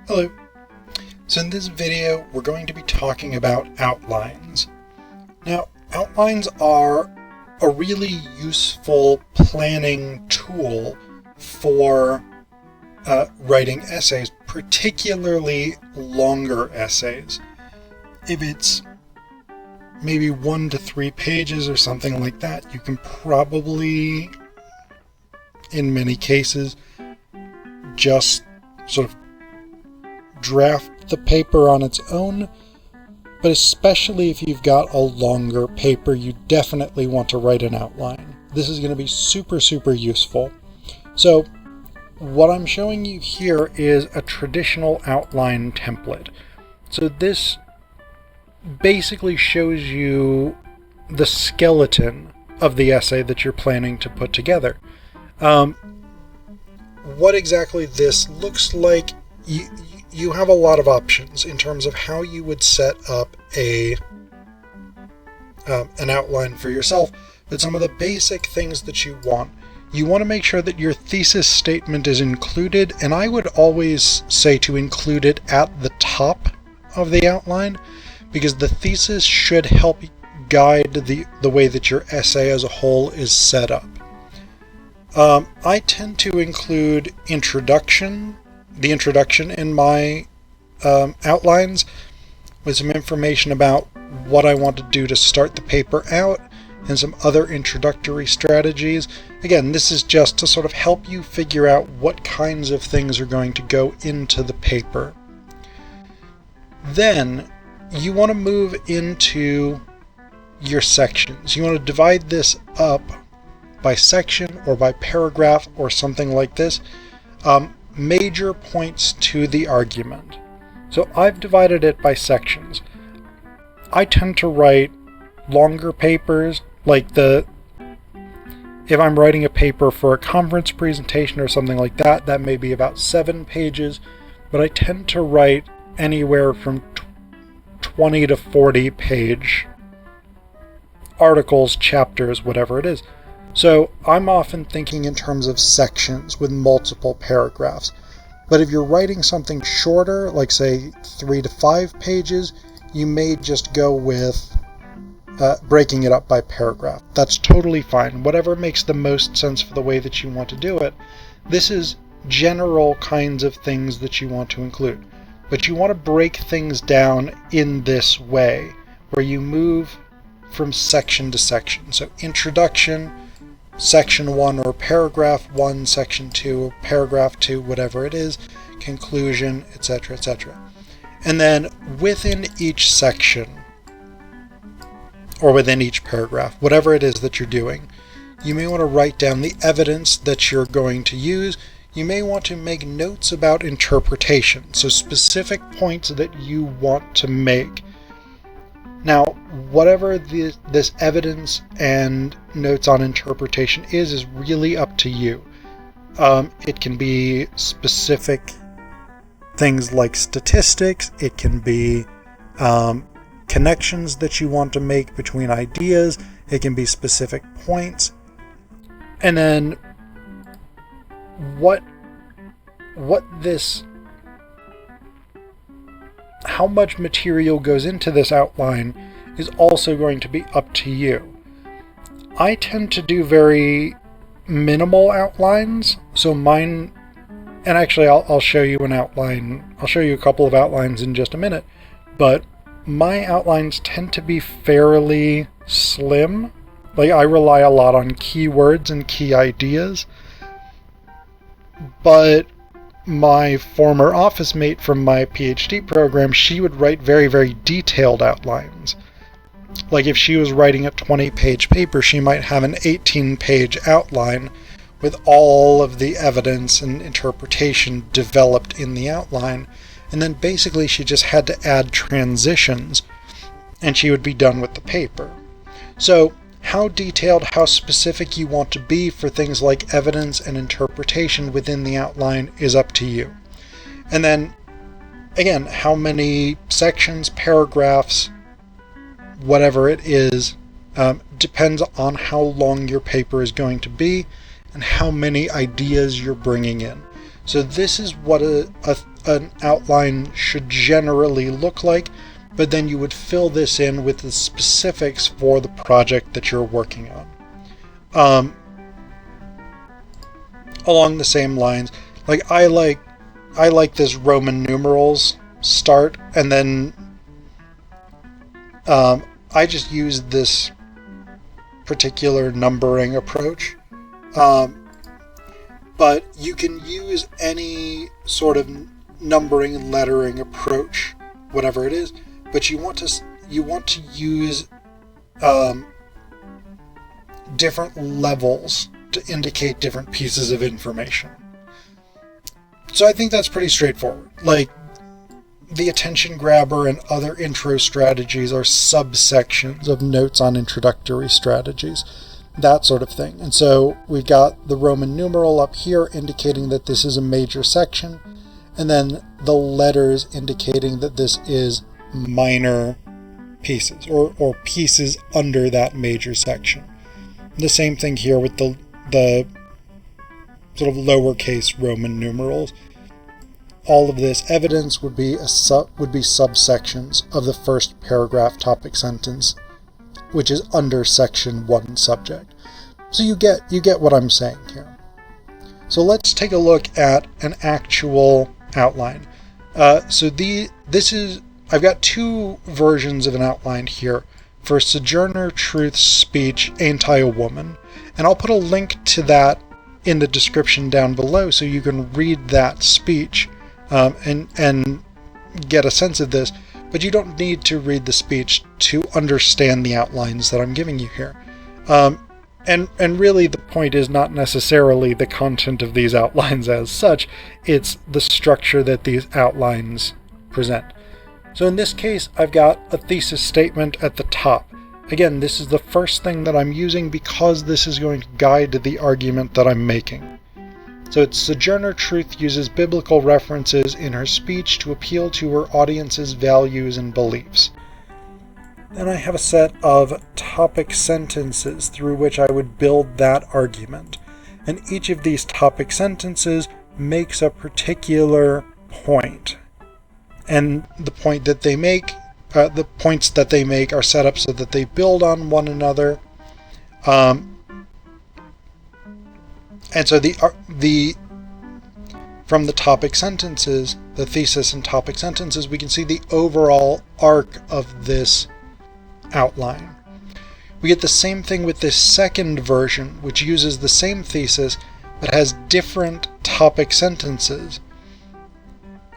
Hello. So in this video, we're going to be talking about outlines. Now, outlines are a really useful planning tool for writing essays, particularly longer essays. If it's maybe 1 to 3 pages or something like that, you can probably, in many cases, just sort of draft the paper on its own, but especially if you've got a longer paper, you definitely want to write an outline. This is going to be super useful. So what I'm showing you here is a traditional outline template. So this basically shows you the skeleton of the essay that you're planning to put together. What exactly this looks like, you have a lot of options in terms of how you would set up an outline for yourself, but some of the basic things that you want to make sure that your thesis statement is included, and I would always say to include it at the top of the outline, because the thesis should help guide the way that your essay as a whole is set up. I tend to include the introduction in my outlines with some information about what I want to do to start the paper out and some other introductory strategies. Again, this is just to sort of help you figure out what kinds of things are going to go into the paper. Then you want to move into your sections. You want to divide this up by section or by paragraph or something like this. Major points to the argument. So I've divided it by sections. I tend to write longer papers, like if I'm writing a paper for a conference presentation or something like that, that may be about 7 pages, but I tend to write anywhere from 20 to 40 page articles, chapters, whatever it is. So I'm often thinking in terms of sections with multiple paragraphs. But if you're writing something shorter, like say 3 to 5 pages, you may just go with breaking it up by paragraph. That's totally fine. Whatever makes the most sense for the way that you want to do it. This is general kinds of things that you want to include. But you want to break things down in this way, where you move from section to section. So introduction, section 1 or paragraph 1, section 2 or paragraph 2, whatever it is, conclusion, etc., etc. And then within each section, or within each paragraph, whatever it is that you're doing, you may want to write down the evidence that you're going to use. You may want to make notes about interpretation, so specific points that you want to make. Now, whatever this evidence and notes on interpretation is really up to you. It can be specific things like statistics. It can be connections that you want to make between ideas. It can be specific points. And then how much material goes into this outline is also going to be up to you. I tend to do very minimal outlines, so mine, and actually I'll show you an outline. I'll show you a couple of outlines in just a minute, but my outlines tend to be fairly slim. Like, I rely a lot on keywords and key ideas, but my former office mate from my PhD program, she would write very detailed outlines. Like if she was writing a 20-page paper, she might have an 18-page outline with all of the evidence and interpretation developed in the outline, and then basically she just had to add transitions and she would be done with the paper. So how detailed, how specific you want to be for things like evidence and interpretation within the outline is up to you. And then, again, how many sections, paragraphs, whatever it is, depends on how long your paper is going to be and how many ideas you're bringing in. So this is what a an outline should generally look like, but then you would fill this in with the specifics for the project that you're working on. Along the same lines, like I like this Roman numerals start, and then I just use this particular numbering approach. But you can use any sort of numbering and lettering approach, whatever it is, but you want to use different levels to indicate different pieces of information. So I think that's pretty straightforward. Like, the attention grabber and other intro strategies are subsections of notes on introductory strategies, that sort of thing. And so we've got the Roman numeral up here indicating that this is a major section, and then the letters indicating that this is minor pieces, or pieces under that major section. The same thing here with the sort of lowercase Roman numerals. All of this evidence would be subsections of the first paragraph topic sentence, which is under section 1 subject. So you get what I'm saying here. So let's take a look at an actual outline. I've got two versions of an outline here. For Sojourner Truth's speech, Ain't I a Woman? And I'll put a link to that in the description down below so you can read that speech and get a sense of this. But you don't need to read the speech to understand the outlines that I'm giving you here. And really the point is not necessarily the content of these outlines as such, it's the structure that these outlines present. So in this case, I've got a thesis statement at the top. Again, this is the first thing that I'm using because this is going to guide the argument that I'm making. So it's Sojourner Truth uses biblical references in her speech to appeal to her audience's values and beliefs. Then I have a set of topic sentences through which I would build that argument. And each of these topic sentences makes a particular point. And the point that they make, the points that they make are set up so that they build on one another. And so from the topic sentences, the thesis and topic sentences, we can see the overall arc of this outline. We get the same thing with this second version, which uses the same thesis but has different topic sentences.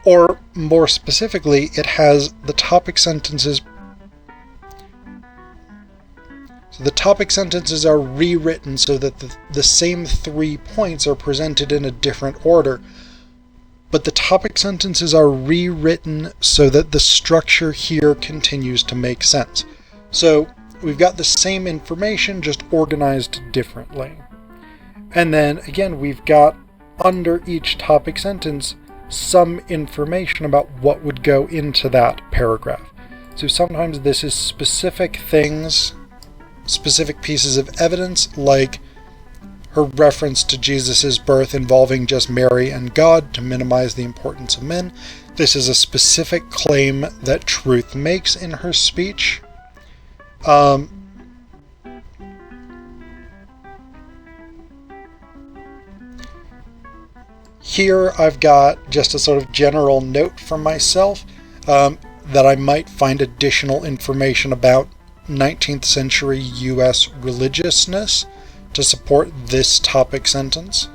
Or more specifically, it has the topic sentences. So the topic sentences are rewritten so that the same 3 points are presented in a different order. But the topic sentences are rewritten so that the structure here continues to make sense. So we've got the same information, just organized differently. And then again, we've got under each topic sentence some information about what would go into that paragraph. So sometimes this is specific things, specific pieces of evidence, like her reference to Jesus' birth involving just Mary and God to minimize the importance of men. This is a specific claim that Truth makes in her speech. Here I've got just a sort of general note for myself that I might find additional information about 19th century US religiousness to support this topic sentence.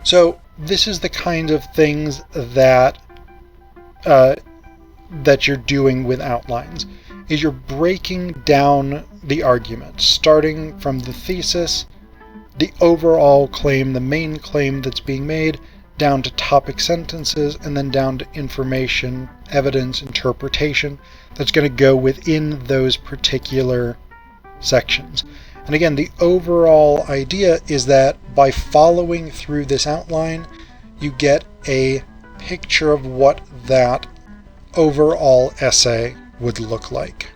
So this is the kind of things that you're doing with outlines, is you're breaking down the argument, starting from the thesis, the overall claim, the main claim that's being made, down to topic sentences, and then down to information, evidence, interpretation that's going to go within those particular sections. And again, the overall idea is that by following through this outline, you get a picture of what that overall essay would look like.